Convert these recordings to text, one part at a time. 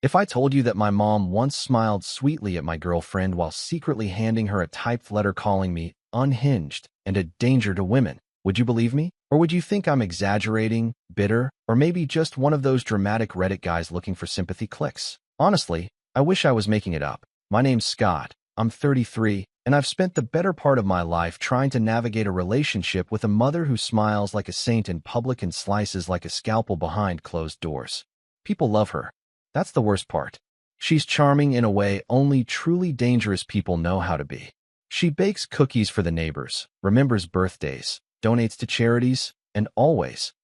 If I told you that my mom once smiled sweetly at my girlfriend while secretly handing her a typed letter calling me unhinged and a danger to women, would you believe me? Or would you think I'm exaggerating, bitter, or maybe just one of those dramatic Reddit guys looking for sympathy clicks? Honestly, I wish I was making it up. My name's Scott, I'm 33, and I've spent the better part of my life trying to navigate a relationship with a mother who smiles like a saint in public and slices like a scalpel behind closed doors. People love her. That's the worst part. She's charming in a way only truly dangerous people know how to be. She bakes cookies for the neighbors, remembers birthdays, donates to charities, and always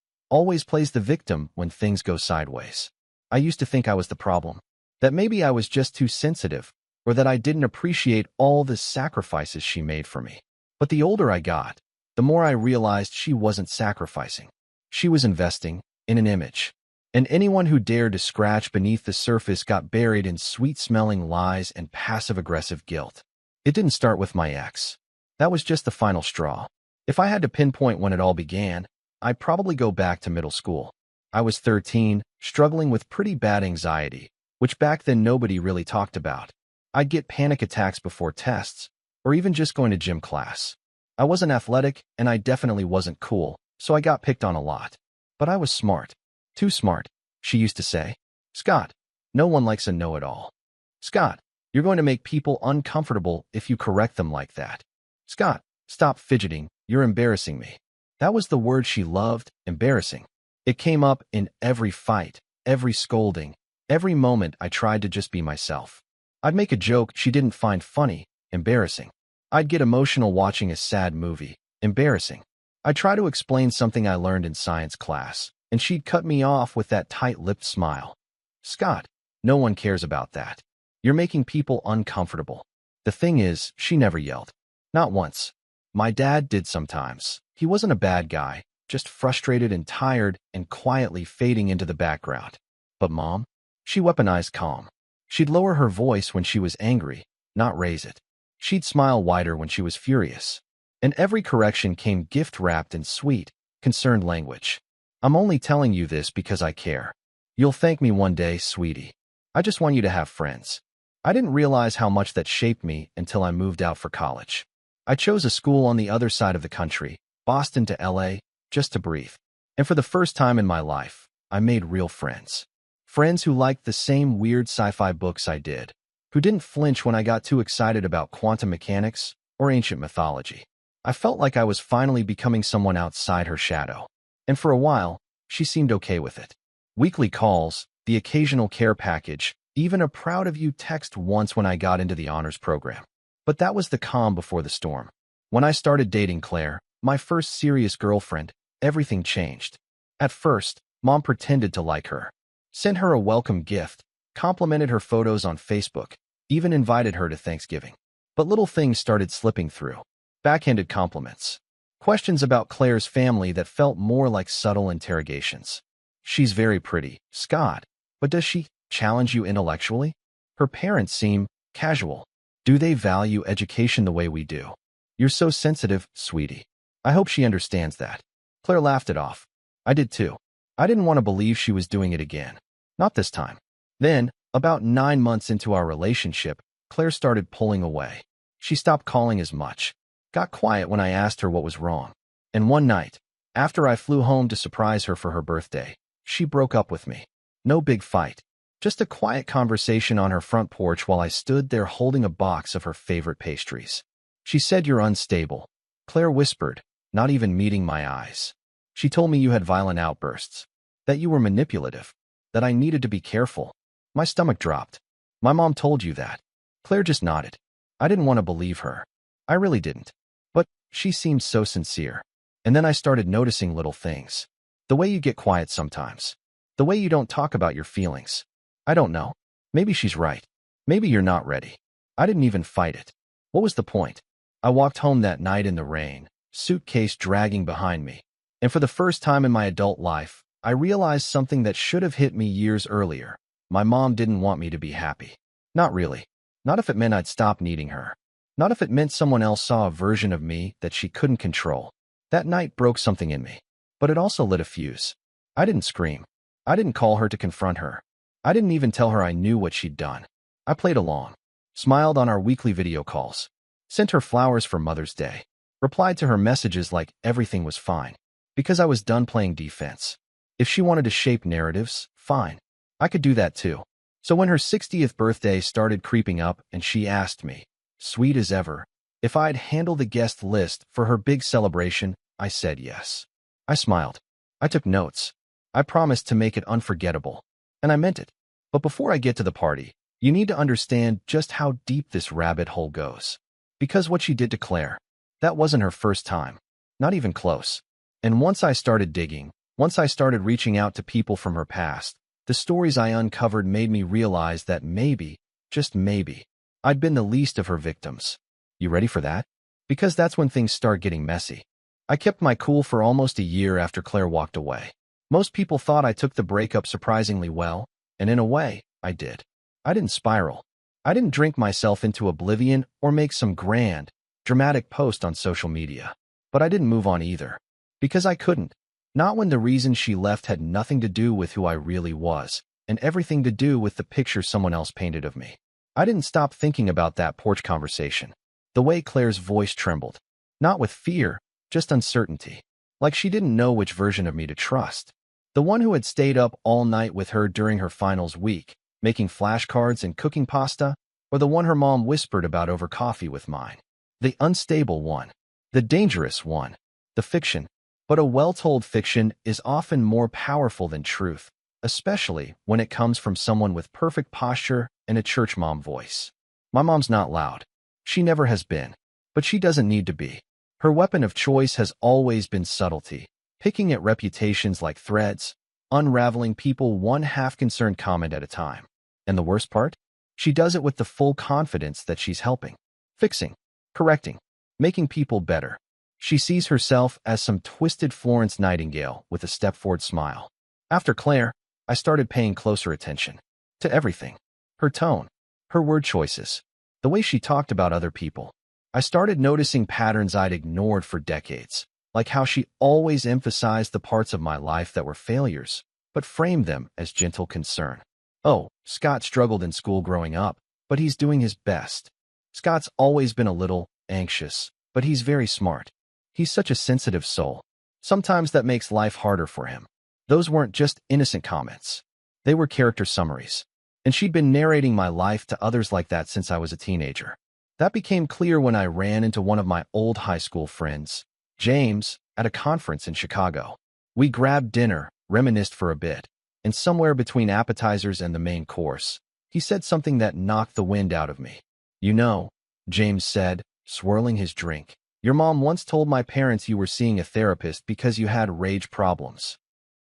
plays the victim when things go sideways. I used to think I was the problem, that maybe I was just too sensitive, or that I didn't appreciate all the sacrifices she made for me. But the older I got, the more I realized she wasn't sacrificing. She was investing in an image. And anyone who dared to scratch beneath the surface got buried in sweet-smelling lies and passive-aggressive guilt. It didn't start with my ex. That was just the final straw. If I had to pinpoint when it all began, I'd probably go back to middle school. I was 13, struggling with pretty bad anxiety, which back then nobody really talked about. I'd get panic attacks before tests, or even just going to gym class. I wasn't athletic, and I definitely wasn't cool, so I got picked on a lot. But I was smart. Too smart, she used to say. Scott, no one likes a know-it-all. Scott, you're going to make people uncomfortable if you correct them like that. Scott, stop fidgeting, you're embarrassing me. That was the word she loved, embarrassing. It came up in every fight, every scolding, every moment I tried to just be myself. I'd make a joke she didn't find funny, embarrassing. I'd get emotional watching a sad movie, embarrassing. I'd try to explain something I learned in science class, and she'd cut me off with that tight-lipped smile. Scott, no one cares about that. You're making people uncomfortable. The thing is, she never yelled. Not once. My dad did sometimes. He wasn't a bad guy, just frustrated and tired and quietly fading into the background. But Mom? She weaponized calm. She'd lower her voice when she was angry, not raise it. She'd smile wider when she was furious. And every correction came gift-wrapped in sweet, concerned language. I'm only telling you this because I care. You'll thank me one day, sweetie. I just want you to have friends. I didn't realize how much that shaped me until I moved out for college. I chose a school on the other side of the country, Boston to LA, just to breathe. And for the first time in my life, I made real friends. Friends who liked the same weird sci-fi books I did, who didn't flinch when I got too excited about quantum mechanics or ancient mythology. I felt like I was finally becoming someone outside her shadow. And for a while, she seemed okay with it. Weekly calls, the occasional care package, even a proud of you text once when I got into the honors program. But that was the calm before the storm. When I started dating Claire, my first serious girlfriend, everything changed. At first, Mom pretended to like her, sent her a welcome gift, complimented her photos on Facebook, even invited her to Thanksgiving. But little things started slipping through. Backhanded compliments. Questions about Claire's family that felt more like subtle interrogations. She's very pretty, Scott, but does she challenge you intellectually? Her parents seem casual. Do they value education the way we do? You're so sensitive, sweetie. I hope she understands that. Claire laughed it off. I did too. I didn't want to believe she was doing it again. Not this time. Then, about 9 months into our relationship, Claire started pulling away. She stopped calling as much. Got quiet when I asked her what was wrong. And one night, after I flew home to surprise her for her birthday, she broke up with me. No big fight. Just a quiet conversation on her front porch while I stood there holding a box of her favorite pastries. She said, "You're unstable." Claire whispered, not even meeting my eyes. She told me you had violent outbursts, that you were manipulative, that I needed to be careful. My stomach dropped. My mom told you that. Claire just nodded. I didn't want to believe her. I really didn't. But she seemed so sincere. And then I started noticing little things. The way you get quiet sometimes. The way you don't talk about your feelings. I don't know. Maybe she's right. Maybe you're not ready. I didn't even fight it. What was the point? I walked home that night in the rain, suitcase dragging behind me. And for the first time in my adult life, I realized something that should have hit me years earlier. My mom didn't want me to be happy. Not really. Not if it meant I'd stop needing her. Not if it meant someone else saw a version of me that she couldn't control. That night broke something in me. But it also lit a fuse. I didn't scream. I didn't call her to confront her. I didn't even tell her I knew what she'd done. I played along, smiled on our weekly video calls, sent her flowers for Mother's Day, replied to her messages like everything was fine, because I was done playing defense. If she wanted to shape narratives, fine. I could do that too. So when her 60th birthday started creeping up and she asked me, sweet as ever, if I'd handle the guest list for her big celebration, I said yes. I smiled. I took notes. I promised to make it unforgettable. And I meant it. But before I get to the party, you need to understand just how deep this rabbit hole goes. Because what she did to Claire, that wasn't her first time. Not even close. And once I started digging, once I started reaching out to people from her past, the stories I uncovered made me realize that maybe, just maybe, I'd been the least of her victims. You ready for that? Because that's when things start getting messy. I kept my cool for almost a year after Claire walked away. Most people thought I took the breakup surprisingly well, and in a way, I did. I didn't spiral. I didn't drink myself into oblivion or make some grand, dramatic post on social media. But I didn't move on either. Because I couldn't. Not when the reason she left had nothing to do with who I really was, and everything to do with the picture someone else painted of me. I didn't stop thinking about that porch conversation. The way Claire's voice trembled. Not with fear, just uncertainty. Like she didn't know which version of me to trust. The one who had stayed up all night with her during her finals week, making flashcards and cooking pasta, or the one her mom whispered about over coffee with mine. The unstable one. The dangerous one. The fiction. But a well-told fiction is often more powerful than truth, especially when it comes from someone with perfect posture and a church mom voice. My mom's not loud. She never has been. But she doesn't need to be. Her weapon of choice has always been subtlety, picking at reputations like threads, unraveling people one half-concerned comment at a time. And the worst part? She does it with the full confidence that she's helping, fixing, correcting, making people better. She sees herself as some twisted Florence Nightingale with a step-forward smile. After Claire, I started paying closer attention to everything. Her tone, her word choices, the way she talked about other people. I started noticing patterns I'd ignored for decades, like how she always emphasized the parts of my life that were failures, but framed them as gentle concern. Oh, Scott struggled in school growing up, but he's doing his best. Scott's always been a little anxious, but he's very smart. He's such a sensitive soul. Sometimes that makes life harder for him. Those weren't just innocent comments. They were character summaries. And she'd been narrating my life to others like that since I was a teenager. That became clear when I ran into one of my old high school friends, James, at a conference in Chicago. We grabbed dinner, reminisced for a bit, and somewhere between appetizers and the main course, he said something that knocked the wind out of me. You know, James said, swirling his drink, your mom once told my parents you were seeing a therapist because you had rage problems.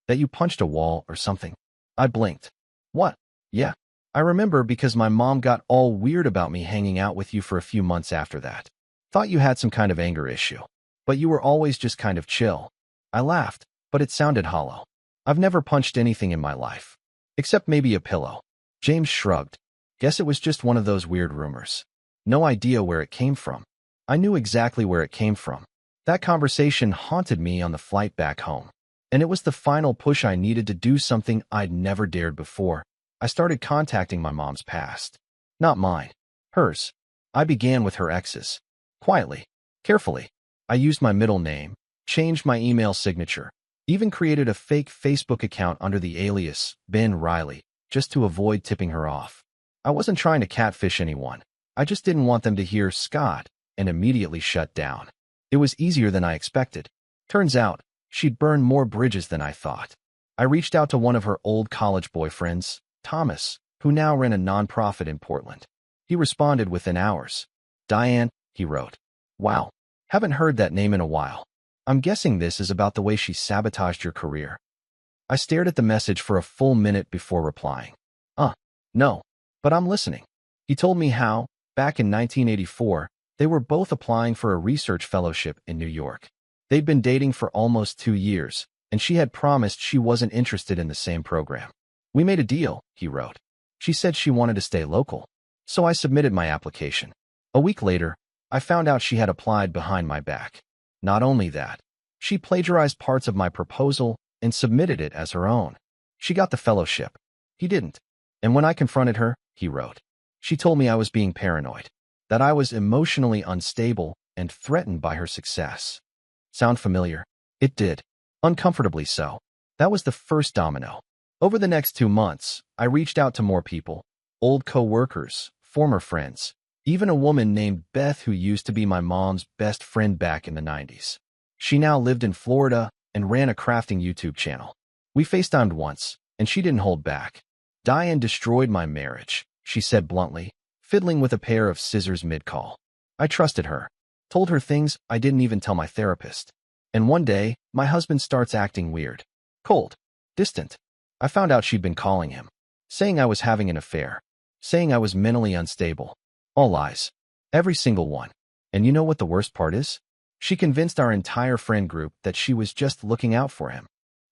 That you punched a wall or something. I blinked. What? Yeah. I remember because my mom got all weird about me hanging out with you for a few months after that. Thought you had some kind of anger issue. But you were always just kind of chill. I laughed, but it sounded hollow. I've never punched anything in my life. Except maybe a pillow. James shrugged. Guess it was just one of those weird rumors. No idea where it came from. I knew exactly where it came from. That conversation haunted me on the flight back home. And it was the final push I needed to do something I'd never dared before. I started contacting my mom's past. Not mine. Hers. I began with her exes. Quietly. Carefully. I used my middle name, changed my email signature, even created a fake Facebook account under the alias Ben Riley, just to avoid tipping her off. I wasn't trying to catfish anyone. I just didn't want them to hear Scott and immediately shut down. It was easier than I expected. Turns out, she'd burned more bridges than I thought. I reached out to one of her old college boyfriends, Thomas, who now ran a nonprofit in Portland. He responded within hours. Diane, he wrote. Wow. Haven't heard that name in a while. I'm guessing this is about the way she sabotaged your career. I stared at the message for a full minute before replying. No, but I'm listening. He told me how, back in 1984, they were both applying for a research fellowship in New York. They'd been dating for almost 2 years, and she had promised she wasn't interested in the same program. We made a deal, he wrote. She said she wanted to stay local. So I submitted my application. A week later, I found out she had applied behind my back. Not only that, she plagiarized parts of my proposal and submitted it as her own. She got the fellowship. He didn't. And when I confronted her, he wrote, she told me I was being paranoid, that I was emotionally unstable and threatened by her success. Sound familiar? It did. Uncomfortably so. That was the first domino. Over the next 2 months, I reached out to more people, old co-workers, former friends, even a woman named Beth who used to be my mom's best friend back in the 90s. She now lived in Florida and ran a crafting YouTube channel. We FaceTimed once, and she didn't hold back. Diane destroyed my marriage, she said bluntly, fiddling with a pair of scissors mid-call. I trusted her, told her things I didn't even tell my therapist. And one day, my husband starts acting weird. Cold. Distant. I found out she'd been calling him, saying I was having an affair, saying I was mentally unstable. All lies. Every single one. And you know what the worst part is? She convinced our entire friend group that she was just looking out for him,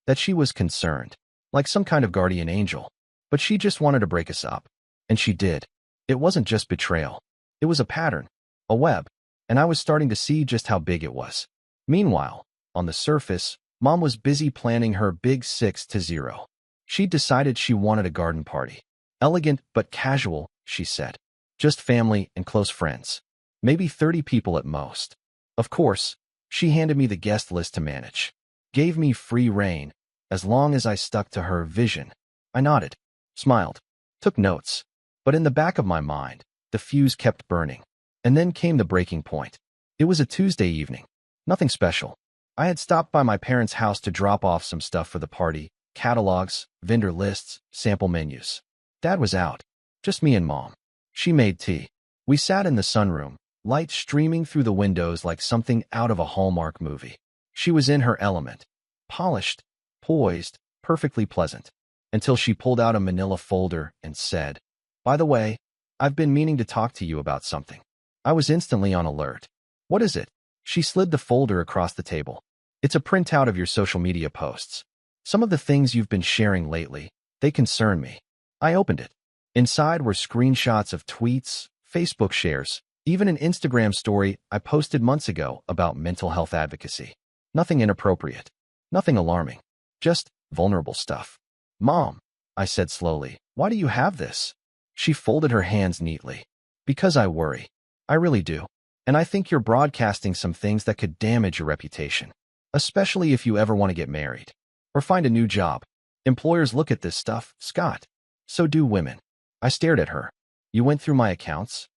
that she was concerned, like some kind of guardian angel. But she just wanted to break us up. And she did. It wasn't just betrayal. It was a pattern, a web, and I was starting to see just how big it was. Meanwhile, on the surface, Mom was busy planning her big 6-0. She'd decided she wanted a garden party. Elegant but casual, she said. Just family and close friends. Maybe 30 people at most. Of course, she handed me the guest list to manage. Gave me free rein, as long as I stuck to her vision. I nodded, smiled, took notes. But in the back of my mind, the fuse kept burning. And then came the breaking point. It was a Tuesday evening. Nothing special. I had stopped by my parents' house to drop off some stuff for the party, catalogs, vendor lists, sample menus. Dad was out. Just me and Mom. She made tea. We sat in the sunroom, light streaming through the windows like something out of a Hallmark movie. She was in her element. Polished, poised, perfectly pleasant. Until she pulled out a manila folder and said, "By the way, I've been meaning to talk to you about something." I was instantly on alert. "What is it?" She slid the folder across the table. "It's a printout of your social media posts. Some of the things you've been sharing lately, they concern me." I opened it. Inside were screenshots of tweets, Facebook shares, even an Instagram story I posted months ago about mental health advocacy. Nothing inappropriate. Nothing alarming. Just vulnerable stuff. "Mom," I said slowly, "why do you have this?" She folded her hands neatly. "Because I worry. I really do. And I think you're broadcasting some things that could damage your reputation. Especially if you ever want to get married. Or find a new job. Employers look at this stuff, Scott. So do women." I stared at her. "You went through my accounts?"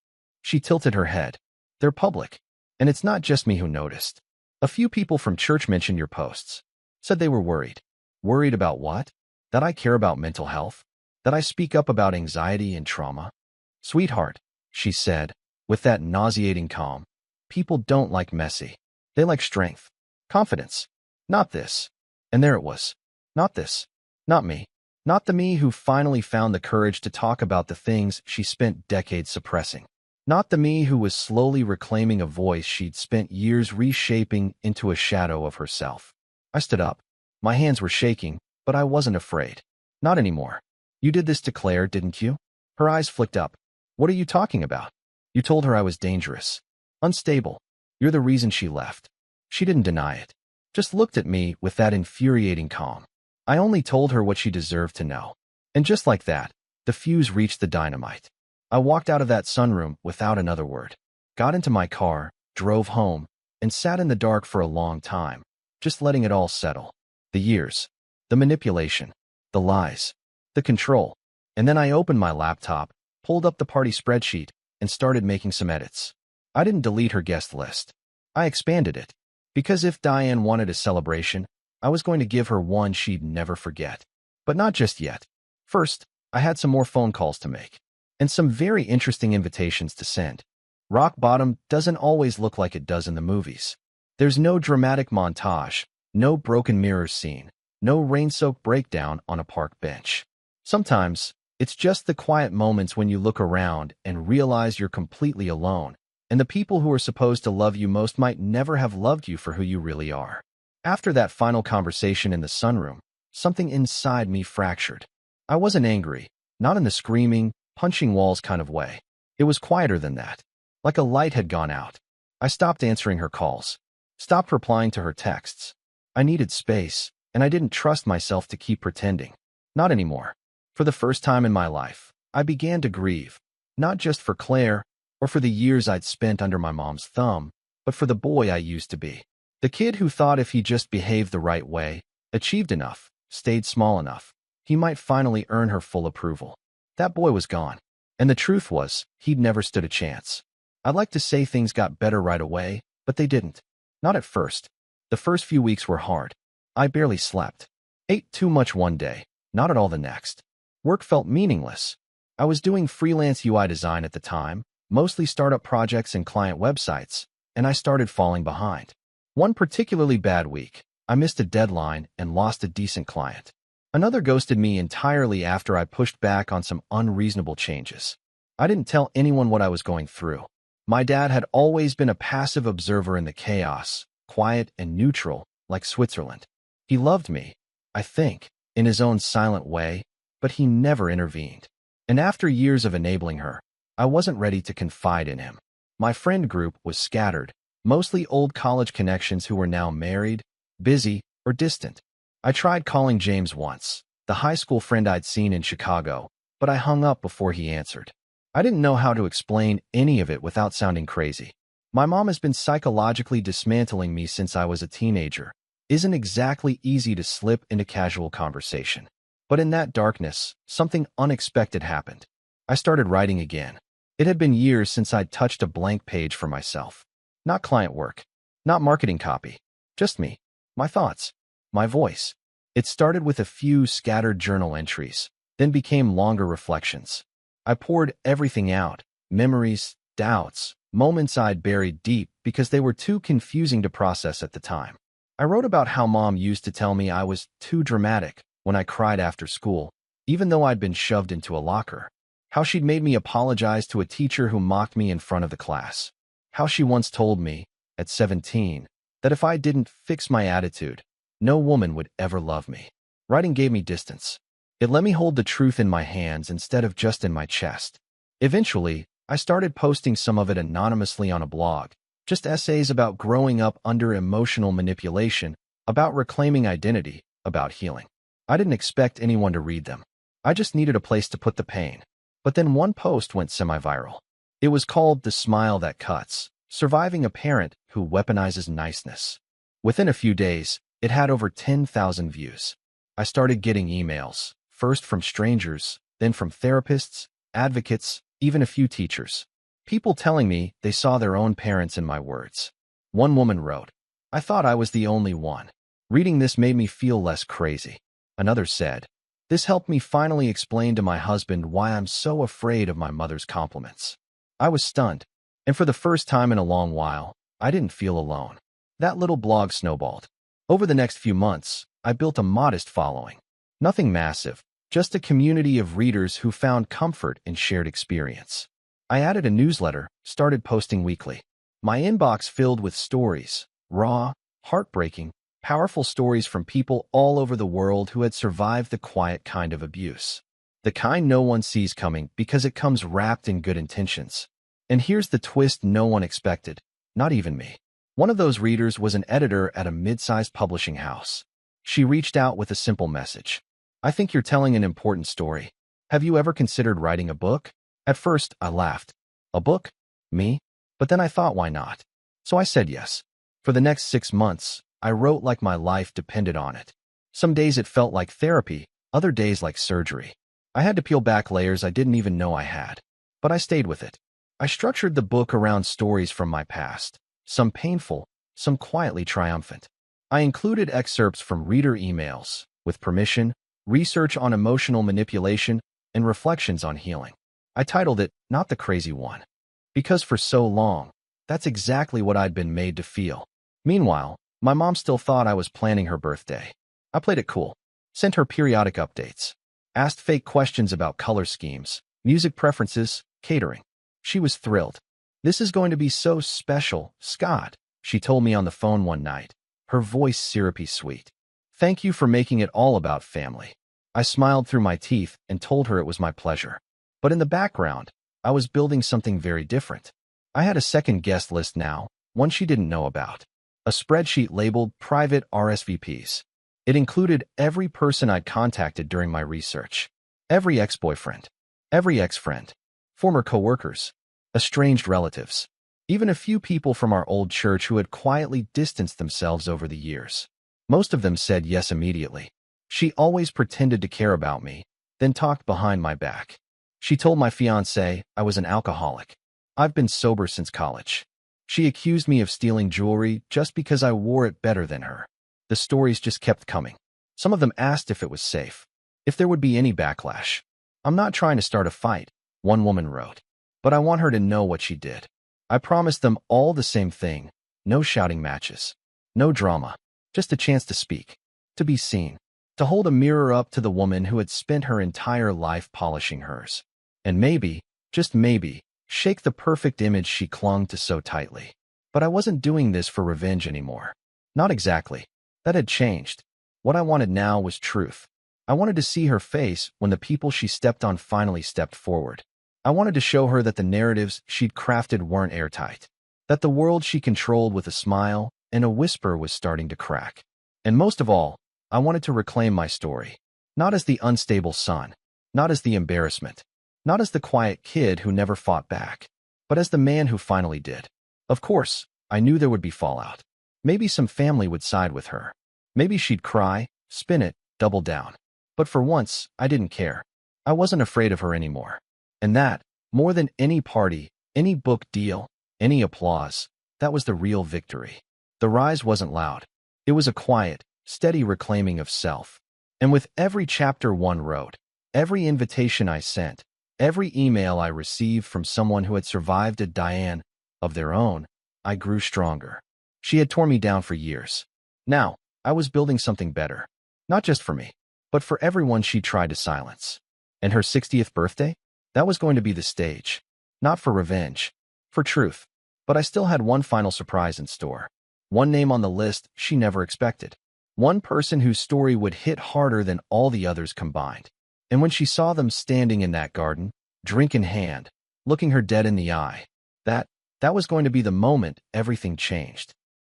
She tilted her head. "They're public. And it's not just me who noticed. A few people from church mentioned your posts. Said they were worried." "Worried about what?" "That I care about mental health. That I speak up about anxiety and trauma." "Sweetheart," she said, with that nauseating calm, "people don't like messy. They like strength. Confidence. Not this." And there it was. Not this. Not me. Not the me who finally found the courage to talk about the things she spent decades suppressing. Not the me who was slowly reclaiming a voice she'd spent years reshaping into a shadow of herself. I stood up. My hands were shaking, but I wasn't afraid. "Not anymore. You did this to Claire, didn't you?" Her eyes flicked up. "What are you talking about?" "You told her I was dangerous. Unstable. You're the reason she left." She didn't deny it. Just looked at me with that infuriating calm. I only told her what she deserved to know. And just like that, the fuse reached the dynamite. I walked out of that sunroom without another word. Got into my car, drove home, and sat in the dark for a long time, just letting it all settle. The years, the manipulation, the lies, the control. And then I opened my laptop, pulled up the party spreadsheet, and started making some edits. I didn't delete her guest list. I expanded it. Because if Diane wanted a celebration, I was going to give her one she'd never forget. But not just yet. First, I had some more phone calls to make. And some very interesting invitations to send. Rock bottom doesn't always look like it does in the movies. There's no dramatic montage, no broken mirror scene, no rain-soaked breakdown on a park bench. Sometimes, it's just the quiet moments when you look around and realize you're completely alone, and the people who are supposed to love you most might never have loved you for who you really are. After that final conversation in the sunroom, something inside me fractured. I wasn't angry, not in the screaming, punching walls kind of way. It was quieter than that. Like a light had gone out. I stopped answering her calls. Stopped replying to her texts. I needed space, and I didn't trust myself to keep pretending. Not anymore. For the first time in my life, I began to grieve, not just for Claire or for the years I'd spent under my mom's thumb, but for the boy I used to be. The kid who thought if he just behaved the right way, achieved enough, stayed small enough, he might finally earn her full approval. That boy was gone, and the truth was, he'd never stood a chance. I'd like to say things got better right away, but they didn't. Not at first. The first few weeks were hard. I barely slept. Ate too much one day, not at all the next. Work felt meaningless. I was doing freelance UI design at the time, mostly startup projects and client websites, and I started falling behind. One particularly bad week, I missed a deadline and lost a decent client. Another ghosted me entirely after I pushed back on some unreasonable changes. I didn't tell anyone what I was going through. My dad had always been a passive observer in the chaos, quiet and neutral, like Switzerland. He loved me, I think, in his own silent way, but he never intervened. And after years of enabling her, I wasn't ready to confide in him. My friend group was scattered, mostly old college connections who were now married, busy, or distant. I tried calling James once, the high school friend I'd seen in Chicago, but I hung up before he answered. I didn't know how to explain any of it without sounding crazy. My mom has been psychologically dismantling me since I was a teenager. Isn't exactly easy to slip into casual conversation. But in that darkness, something unexpected happened. I started writing again. It had been years since I'd touched a blank page for myself. Not client work, not marketing copy, just me, my thoughts, my voice. It started with a few scattered journal entries, then became longer reflections. I poured everything out, memories, doubts, moments I'd buried deep because they were too confusing to process at the time. I wrote about how Mom used to tell me I was too dramatic when I cried after school, even though I'd been shoved into a locker. How she'd made me apologize to a teacher who mocked me in front of the class. How she once told me, at 17, that if I didn't fix my attitude, no woman would ever love me. Writing gave me distance. It let me hold the truth in my hands instead of just in my chest. Eventually, I started posting some of it anonymously on a blog, just essays about growing up under emotional manipulation, about reclaiming identity, about healing. I didn't expect anyone to read them. I just needed a place to put the pain. But then one post went semi-viral. It was called The Smile That Cuts, Surviving a Parent Who Weaponizes Niceness. Within a few days, it had over 10,000 views. I started getting emails, first from strangers, then from therapists, advocates, even a few teachers. People telling me they saw their own parents in my words. One woman wrote, "I thought I was the only one. Reading this made me feel less crazy." Another said, "This helped me finally explain to my husband why I'm so afraid of my mother's compliments." I was stunned, and for the first time in a long while, I didn't feel alone. That little blog snowballed. Over the next few months, I built a modest following. Nothing massive, just a community of readers who found comfort in shared experience. I added a newsletter, started posting weekly. My inbox filled with stories, raw, heartbreaking, powerful stories from people all over the world who had survived the quiet kind of abuse. The kind no one sees coming because it comes wrapped in good intentions. And here's the twist no one expected, not even me. One of those readers was an editor at a mid-sized publishing house. She reached out with a simple message. "I think you're telling an important story. Have you ever considered writing a book?" At first, I laughed. A book? Me? But then I thought, why not? So I said yes. For the next 6 months, I wrote like my life depended on it. Some days it felt like therapy, other days like surgery. I had to peel back layers I didn't even know I had. But I stayed with it. I structured the book around stories from my past, some painful, some quietly triumphant. I included excerpts from reader emails, with permission, research on emotional manipulation, and reflections on healing. I titled it, Not the Crazy One, because for so long, that's exactly what I'd been made to feel. Meanwhile, my mom still thought I was planning her birthday. I played it cool, sent her periodic updates, asked fake questions about color schemes, music preferences, catering. She was thrilled. "This is going to be so special, Scott," she told me on the phone one night, her voice syrupy sweet. "Thank you for making it all about family." I smiled through my teeth and told her it was my pleasure. But in the background, I was building something very different. I had a second guest list now, one she didn't know about. A spreadsheet labeled Private RSVPs. It included every person I'd contacted during my research. Every ex-boyfriend, every ex-friend, former coworkers, estranged relatives, even a few people from our old church who had quietly distanced themselves over the years. Most of them said yes immediately. She always pretended to care about me, then talked behind my back. She told my fiancé I was an alcoholic. I've been sober since college. She accused me of stealing jewelry just because I wore it better than her. The stories just kept coming. Some of them asked if it was safe, if there would be any backlash. I'm not trying to start a fight, one woman wrote, but I want her to know what she did. I promised them all the same thing, no shouting matches, no drama, just a chance to speak, to be seen, to hold a mirror up to the woman who had spent her entire life polishing hers. And maybe, just maybe, shake the perfect image she clung to so tightly. But I wasn't doing this for revenge anymore. Not exactly. That had changed. What I wanted now was truth. I wanted to see her face when the people she stepped on finally stepped forward. I wanted to show her that the narratives she'd crafted weren't airtight, that the world she controlled with a smile and a whisper was starting to crack. And most of all, I wanted to reclaim my story, not as the unstable son, not as the embarrassment, not as the quiet kid who never fought back, but as the man who finally did. Of course, I knew there would be fallout. Maybe some family would side with her. Maybe she'd cry, spin it, double down. But for once, I didn't care. I wasn't afraid of her anymore. And that, more than any party, any book deal, any applause, that was the real victory. The rise wasn't loud. It was a quiet, steady reclaiming of self. And with every chapter one wrote, every invitation I sent, every email I received from someone who had survived a Diane of their own, I grew stronger. She had torn me down for years. Now, I was building something better. Not just for me, but for everyone she tried to silence. And her 60th birthday? That was going to be the stage. Not for revenge, for truth. But I still had one final surprise in store. One name on the list she never expected. One person whose story would hit harder than all the others combined. And when she saw them standing in that garden, drink in hand, looking her dead in the eye, that was going to be the moment everything changed.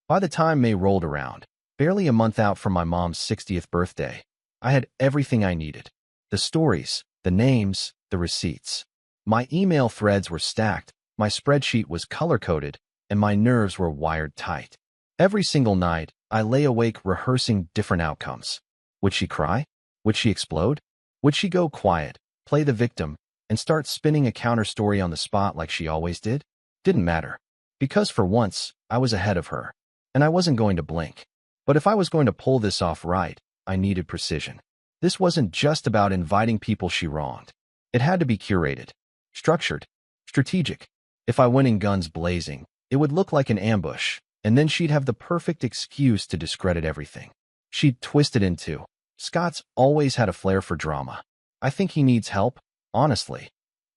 By the time May rolled around, barely a month out from my mom's 60th birthday, I had everything I needed. The stories, the names, the receipts. My email threads were stacked, my spreadsheet was color-coded, and my nerves were wired tight. Every single night, I lay awake rehearsing different outcomes. Would she cry? Would she explode? Would she go quiet, play the victim, and start spinning a counter-story on the spot like she always did? Didn't matter. Because for once, I was ahead of her, and I wasn't going to blink. But if I was going to pull this off right, I needed precision. This wasn't just about inviting people she wronged. It had to be curated, structured, strategic. If I went in guns blazing, it would look like an ambush, and then she'd have the perfect excuse to discredit everything. She'd twist it into, Scott's always had a flair for drama. I think he needs help, honestly.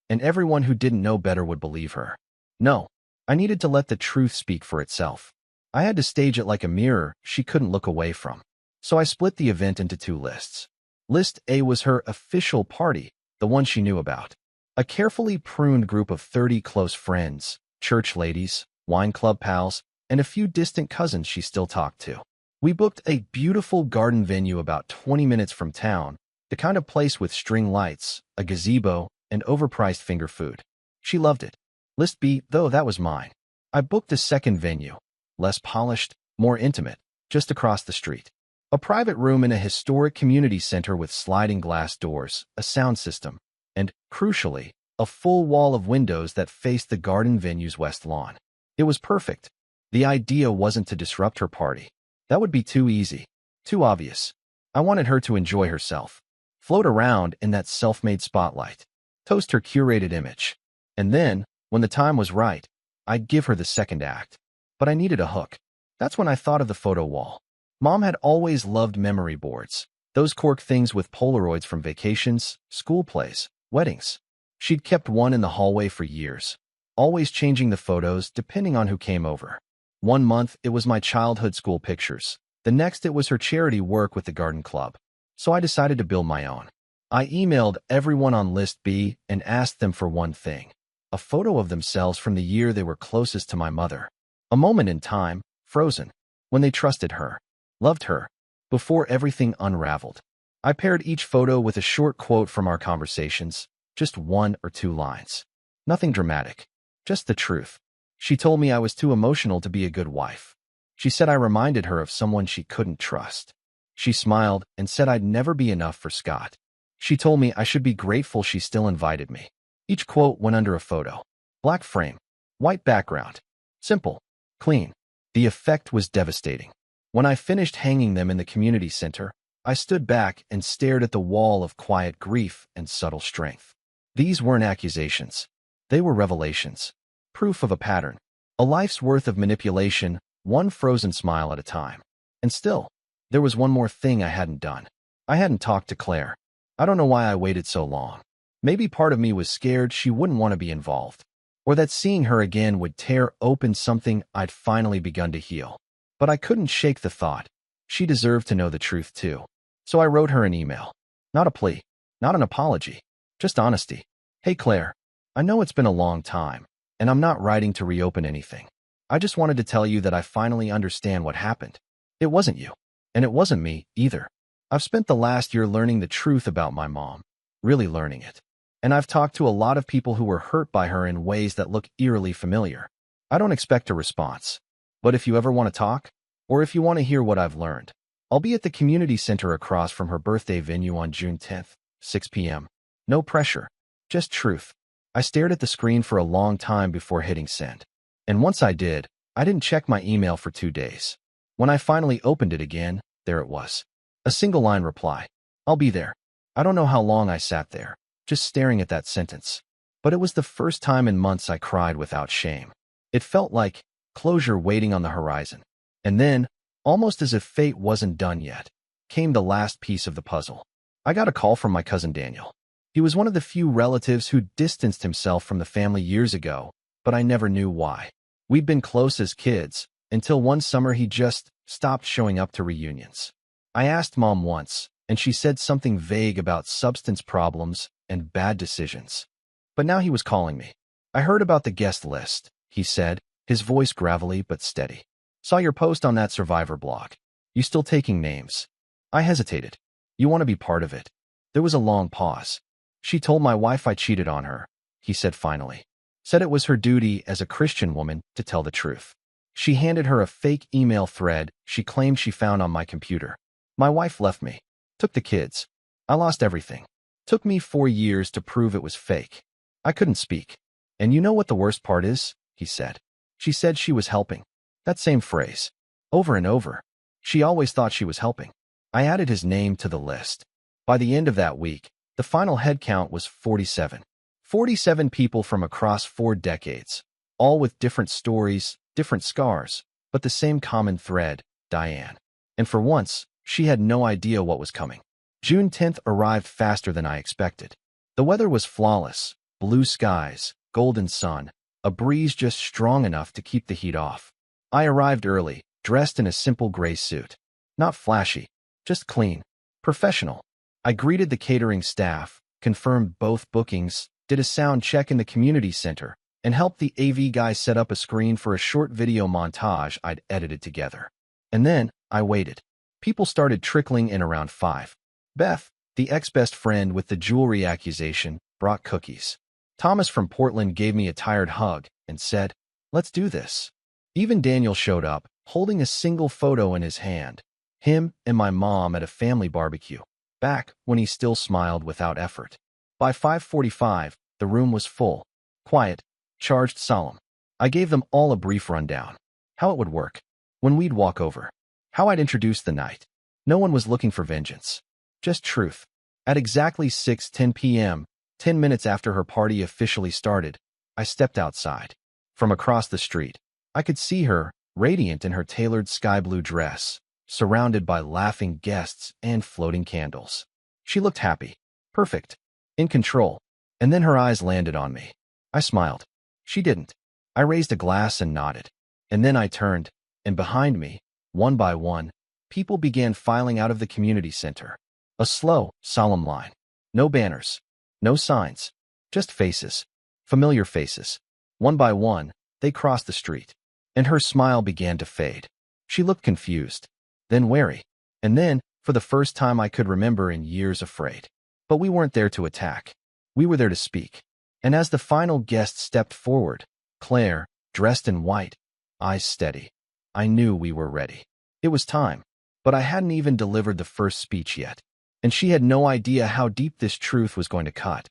And everyone who didn't know better would believe her. No, I needed to let the truth speak for itself. I had to stage it like a mirror she couldn't look away from. So I split the event into two lists. List A was her official party, the one she knew about. A carefully pruned group of 30 close friends, church ladies, wine club pals, and a few distant cousins she still talked to. We booked a beautiful garden venue about 20 minutes from town, the kind of place with string lights, a gazebo, and overpriced finger food. She loved it. List B, though, that was mine. I booked a second venue, less polished, more intimate, just across the street. A private room in a historic community center with sliding glass doors, a sound system, and, crucially, a full wall of windows that faced the garden venue's west lawn. It was perfect. The idea wasn't to disrupt her party. That would be too easy, too obvious. I wanted her to enjoy herself, float around in that self-made spotlight, toast her curated image. And then, when the time was right, I'd give her the second act. But I needed a hook. That's when I thought of the photo wall. Mom had always loved memory boards, those cork things with Polaroids from vacations, school plays, weddings. She'd kept one in the hallway for years, always changing the photos depending on who came over. One month, it was my childhood school pictures. The next, it was her charity work with the garden club. So I decided to build my own. I emailed everyone on List B and asked them for one thing. A photo of themselves from the year they were closest to my mother. A moment in time, frozen, when they trusted her, loved her, before everything unraveled. I paired each photo with a short quote from our conversations, just 1 or 2 lines. Nothing dramatic, just the truth. She told me I was too emotional to be a good wife. She said I reminded her of someone she couldn't trust. She smiled and said I'd never be enough for Scott. She told me I should be grateful she still invited me. Each quote went under a photo. Black frame, white background. Simple, clean. The effect was devastating. When I finished hanging them in the community center, I stood back and stared at the wall of quiet grief and subtle strength. These weren't accusations. They were revelations. Proof of a pattern. A life's worth of manipulation, one frozen smile at a time. And still, there was one more thing I hadn't done. I hadn't talked to Claire. I don't know why I waited so long. Maybe part of me was scared she wouldn't want to be involved, or that seeing her again would tear open something I'd finally begun to heal. But I couldn't shake the thought. She deserved to know the truth too. So I wrote her an email. Not a plea, not an apology, just honesty. Hey Claire, I know it's been a long time, and I'm not writing to reopen anything. I just wanted to tell you that I finally understand what happened. It wasn't you, and it wasn't me either. I've spent the last year learning the truth about my mom, really learning it. And I've talked to a lot of people who were hurt by her in ways that look eerily familiar. I don't expect a response. But if you ever want to talk, or if you want to hear what I've learned, I'll be at the community center across from her birthday venue on June 10th, 6 p.m. No pressure, just truth. I stared at the screen for a long time before hitting send. And once I did, I didn't check my email for 2 days. When I finally opened it again, there it was. A single-line reply. I'll be there. I don't know how long I sat there, just staring at that sentence. But it was the first time in months I cried without shame. It felt like closure waiting on the horizon. And then, almost as if fate wasn't done yet, came the last piece of the puzzle. I got a call from my cousin Daniel. He was one of the few relatives who distanced himself from the family years ago, but I never knew why. We'd been close as kids, until one summer he just stopped showing up to reunions. I asked Mom once, and she said something vague about substance problems and bad decisions. But now he was calling me. I heard about the guest list, he said, his voice gravelly but steady. Saw your post on that Survivor blog. You still taking names? I hesitated. You want to be part of it? There was a long pause. She told my wife I cheated on her, he said finally. Said it was her duty as a Christian woman to tell the truth. She handed her a fake email thread she claimed she found on my computer. My wife left me. Took the kids. I lost everything. Took me 4 years to prove it was fake. I couldn't speak. And you know what the worst part is? He said. She said she was helping. That same phrase. Over and over. She always thought she was helping. I added his name to the list. By the end of that week, the final head count was 47. 47 people from across 4 decades, all with different stories, different scars, but the same common thread, Diane. And for once, she had no idea what was coming. June 10th arrived faster than I expected. The weather was flawless, blue skies, golden sun, a breeze just strong enough to keep the heat off. I arrived early, dressed in a simple gray suit. Not flashy, just clean, professional. I greeted the catering staff, confirmed both bookings, did a sound check in the community center, and helped the AV guy set up a screen for a short video montage I'd edited together. And then, I waited. People started trickling in around 5. Beth, the ex-best friend with the jewelry accusation, brought cookies. Thomas from Portland gave me a tired hug and said, "Let's do this." Even Daniel showed up, holding a single photo in his hand. Him and my mom at a family barbecue. Back when he still smiled without effort. By 5:45, the room was full. Quiet, charged, solemn. I gave them all a brief rundown. How it would work. When we'd walk over. How I'd introduce the night. No one was looking for vengeance. Just truth. At exactly 6:10 p.m., 10 minutes after her party officially started, I stepped outside. From across the street, I could see her, radiant in her tailored sky blue dress, surrounded by laughing guests and floating candles. She looked happy. Perfect. In control. And then her eyes landed on me. I smiled. She didn't. I raised a glass and nodded. And then I turned, and behind me, one by one, people began filing out of the community center. A slow, solemn line. No banners. No signs. Just faces. Familiar faces. One by one, they crossed the street. And her smile began to fade. She looked confused. Then wary. And then, for for the first time I could remember in years afraid. But we weren't there to attack. We were there to speak. And as the final guest stepped forward, Claire, dressed in white, eyes steady, I knew we were ready. It was time. But I hadn't even delivered the first speech yet. And she had no idea how deep this truth was going to cut.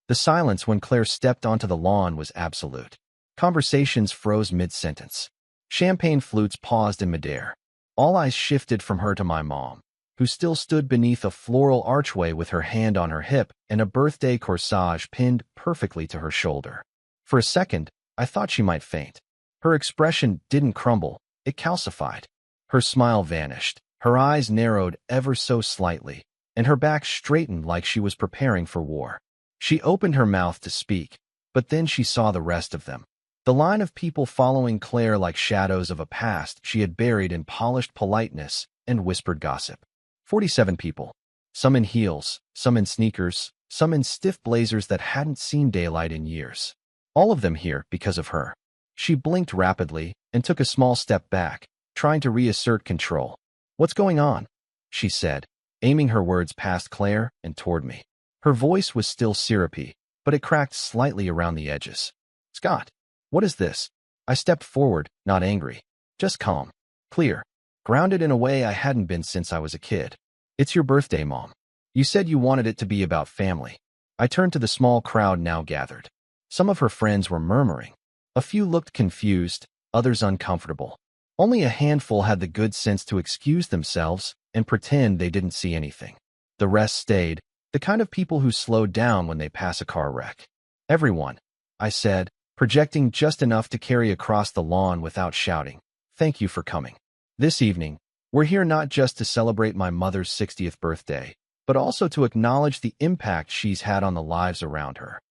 The silence when Claire stepped onto the lawn was absolute. Conversations froze mid-sentence. Champagne flutes paused in midair. All eyes shifted from her to my mom, who still stood beneath a floral archway with her hand on her hip and a birthday corsage pinned perfectly to her shoulder. For a second, I thought she might faint. Her expression didn't crumble, it calcified. Her smile vanished, her eyes narrowed ever so slightly, and her back straightened like she was preparing for war. She opened her mouth to speak, but then she saw the rest of them. The line of people following Claire like shadows of a past she had buried in polished politeness and whispered gossip. 47 people. Some in heels, some in sneakers, some in stiff blazers that hadn't seen daylight in years. All of them here because of her. She blinked rapidly and took a small step back, trying to reassert control. "What's going on?" she said, aiming her words past Claire and toward me. Her voice was still syrupy, but it cracked slightly around the edges. "Scott, what is this?" I stepped forward, not angry, just calm, clear, grounded in a way I hadn't been since I was a kid. "It's your birthday, Mom. You said you wanted it to be about family." I turned to the small crowd now gathered. Some of her friends were murmuring. A few looked confused, others uncomfortable. Only a handful had the good sense to excuse themselves and pretend they didn't see anything. The rest stayed, the kind of people who slowed down when they pass a car wreck. "Everyone," I said, projecting just enough to carry across the lawn without shouting, "thank you for coming. This evening, we're here not just to celebrate my mother's 60th birthday, but also to acknowledge the impact she's had on the lives around her."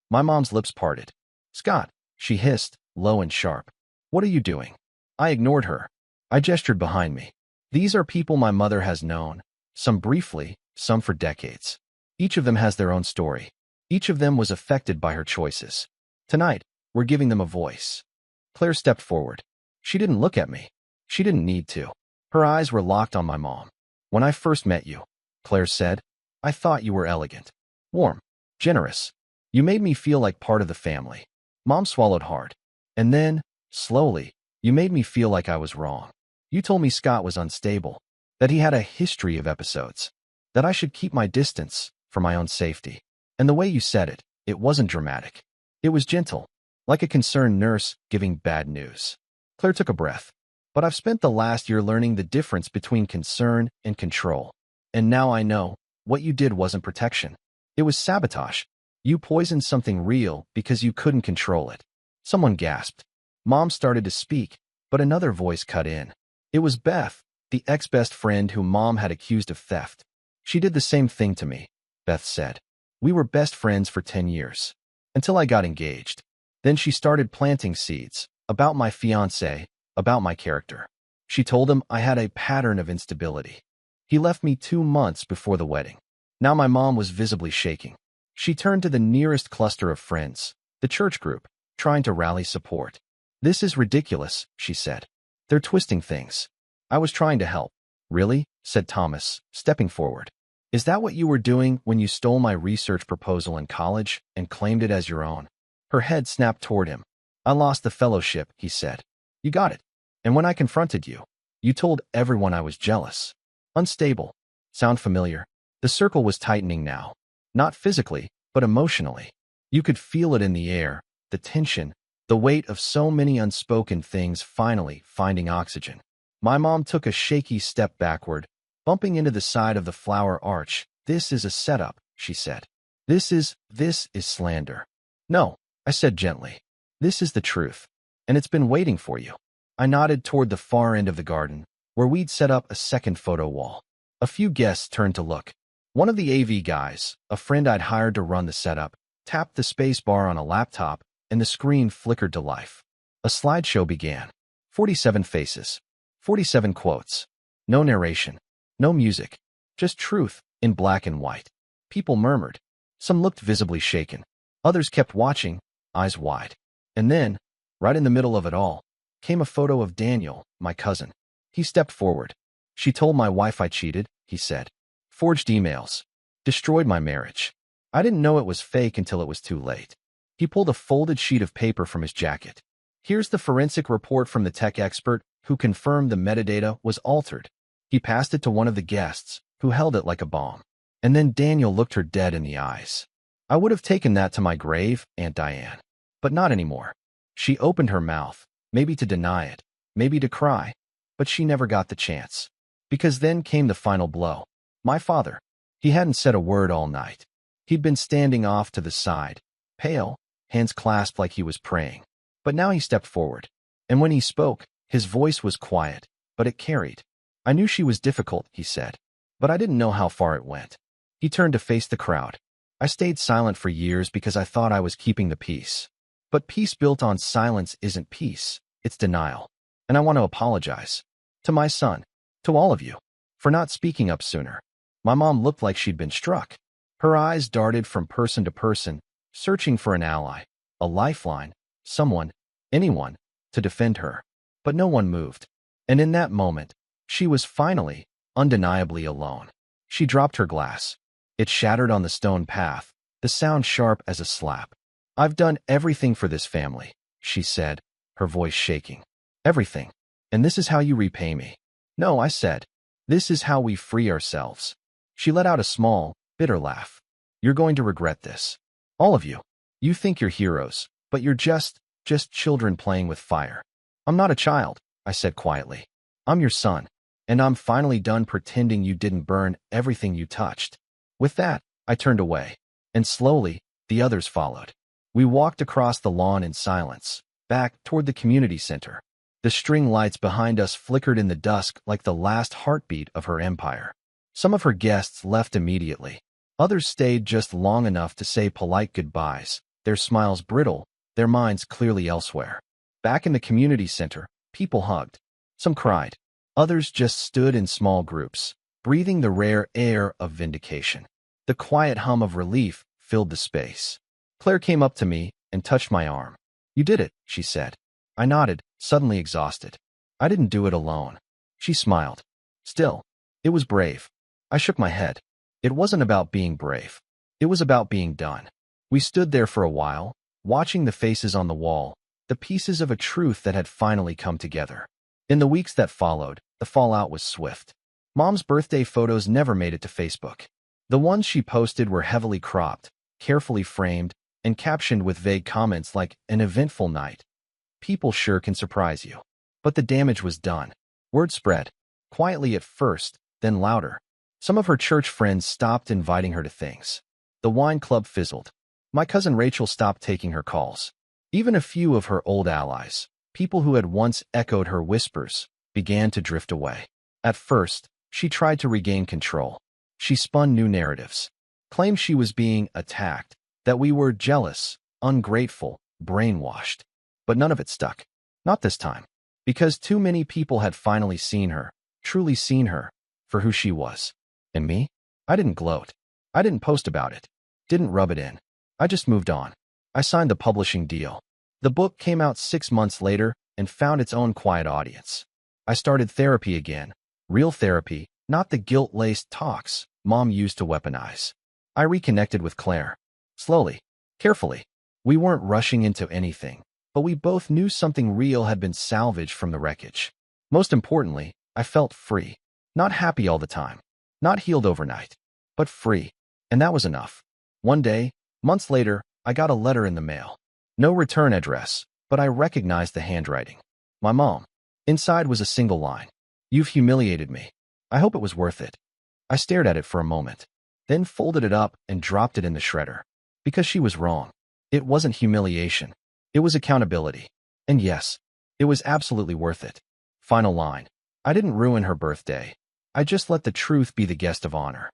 My mom's lips parted. "Scott," she hissed, low and sharp. "What are you doing?" I ignored her. I gestured behind me. "These are people my mother has known, some briefly, some for decades. Each of them has their own story. Each of them was affected by her choices. Tonight, we're giving them a voice." Claire stepped forward. She didn't look at me. She didn't need to. Her eyes were locked on my mom. "When I first met you," Claire said, "I thought you were elegant, warm, generous. You made me feel like part of the family." Mom swallowed hard. "And then, slowly, you made me feel like I was wrong. You told me Scott was unstable, that he had a history of episodes, that I should keep my distance for my own safety. And the way you said it, it wasn't dramatic. It was gentle, like a concerned nurse giving bad news." Claire took a breath. "But I've spent the last year learning the difference between concern and control. And now I know, what you did wasn't protection. It was sabotage. You poisoned something real because you couldn't control it." Someone gasped. Mom started to speak, but another voice cut in. It was Beth, the ex-best friend whom Mom had accused of theft. "She did the same thing to me," Beth said. "We were best friends for 10 years. Until I got engaged. Then she started planting seeds, about my fiancé, about my character. She told him I had a pattern of instability. He left me 2 months before the wedding. Now my mom was visibly shaking. She turned to the nearest cluster of friends, the church group, trying to rally support. "This is ridiculous," she said. "They're twisting things." I was trying to help. "Really?" said Thomas, stepping forward. "Is that what you were doing when you stole my research proposal in college and claimed it as your own?" Her head snapped toward him. "I lost the fellowship," he said. "You got it. And when I confronted you, you told everyone I was jealous. Unstable. Sound familiar?" The circle was tightening now. Not physically, but emotionally. You could feel it in the air, the tension, the weight of so many unspoken things finally finding oxygen. My mom took a shaky step backward, bumping into the side of the flower arch. "This is a setup," she said. This is slander." "No," I said gently. "This is the truth. And it's been waiting for you." I nodded toward the far end of the garden, where we'd set up a second photo wall. A few guests turned to look. One of the AV guys, a friend I'd hired to run the setup, tapped the space bar on a laptop, and the screen flickered to life. A slideshow began. 47 faces. 47 quotes. No narration. No music. Just truth, in black and white. People murmured. Some looked visibly shaken. Others kept watching, eyes wide. And then, right in the middle of it all, came a photo of Daniel, my cousin. He stepped forward. She told my wife I cheated, he said. Forged emails. Destroyed my marriage. I didn't know it was fake until it was too late. He pulled a folded sheet of paper from his jacket. Here's the forensic report from the tech expert who confirmed the metadata was altered. He passed it to one of the guests, who held it like a bomb. And then Daniel looked her dead in the eyes. I would have taken that to my grave, Aunt Diane. But not anymore. She opened her mouth, maybe to deny it, maybe to cry, but she never got the chance. Because then came the final blow. My father. He hadn't said a word all night. He'd been standing off to the side, pale, hands clasped like he was praying. But now he stepped forward. And when he spoke, his voice was quiet, but it carried. I knew she was difficult, he said, but I didn't know how far it went. He turned to face the crowd. I stayed silent for years because I thought I was keeping the peace. But peace built on silence isn't peace, it's denial. And I want to apologize. To my son. To all of you. For not speaking up sooner. My mom looked like she'd been struck. Her eyes darted from person to person, searching for an ally, a lifeline, someone, anyone, to defend her. But no one moved. And in that moment, she was finally, undeniably alone. She dropped her glass. It shattered on the stone path, the sound sharp as a slap. I've done everything for this family, she said, her voice shaking. Everything. And this is how you repay me. No, I said. This is how we free ourselves. She let out a small, bitter laugh. You're going to regret this. All of you. You think you're heroes, but you're just children playing with fire. I'm not a child, I said quietly. I'm your son, and I'm finally done pretending you didn't burn everything you touched. With that, I turned away, and slowly, the others followed. We walked across the lawn in silence, back toward the community center. The string lights behind us flickered in the dusk like the last heartbeat of her empire. Some of her guests left immediately. Others stayed just long enough to say polite goodbyes, their smiles brittle, their minds clearly elsewhere. Back in the community center, people hugged. Some cried. Others just stood in small groups, breathing the rare air of vindication. The quiet hum of relief filled the space. Claire came up to me and touched my arm. You did it, she said. I nodded, suddenly exhausted. I didn't do it alone. She smiled. Still, it was brave. I shook my head. It wasn't about being brave. It was about being done. We stood there for a while, watching the faces on the wall, the pieces of a truth that had finally come together. In the weeks that followed, the fallout was swift. Mom's birthday photos never made it to Facebook. The ones she posted were heavily cropped, carefully framed, and captioned with vague comments like, an eventful night. People sure can surprise you. But the damage was done. Word spread. Quietly at first, then louder. Some of her church friends stopped inviting her to things. The wine club fizzled. My cousin Rachel stopped taking her calls. Even a few of her old allies, people who had once echoed her whispers, began to drift away. At first, she tried to regain control. She spun new narratives. Claimed she was being attacked, that we were jealous, ungrateful, brainwashed. But none of it stuck. Not this time. Because too many people had finally seen her, truly seen her, for who she was. And me? I didn't gloat. I didn't post about it. Didn't rub it in. I just moved on. I signed the publishing deal. The book came out 6 months later and found its own quiet audience. I started therapy again. Real therapy, not the guilt-laced talks Mom used to weaponize. I reconnected with Claire. Slowly. Carefully. We weren't rushing into anything, but we both knew something real had been salvaged from the wreckage. Most importantly, I felt free. Not happy all the time. Not healed overnight. But free. And that was enough. One day, months later, I got a letter in the mail. No return address, but I recognized the handwriting. My mom. Inside was a single line. You've humiliated me. I hope it was worth it. I stared at it for a moment, then folded it up and dropped it in the shredder. Because she was wrong. It wasn't humiliation. It was accountability. And yes, it was absolutely worth it. Final line. I didn't ruin her birthday. I just let the truth be the guest of honor.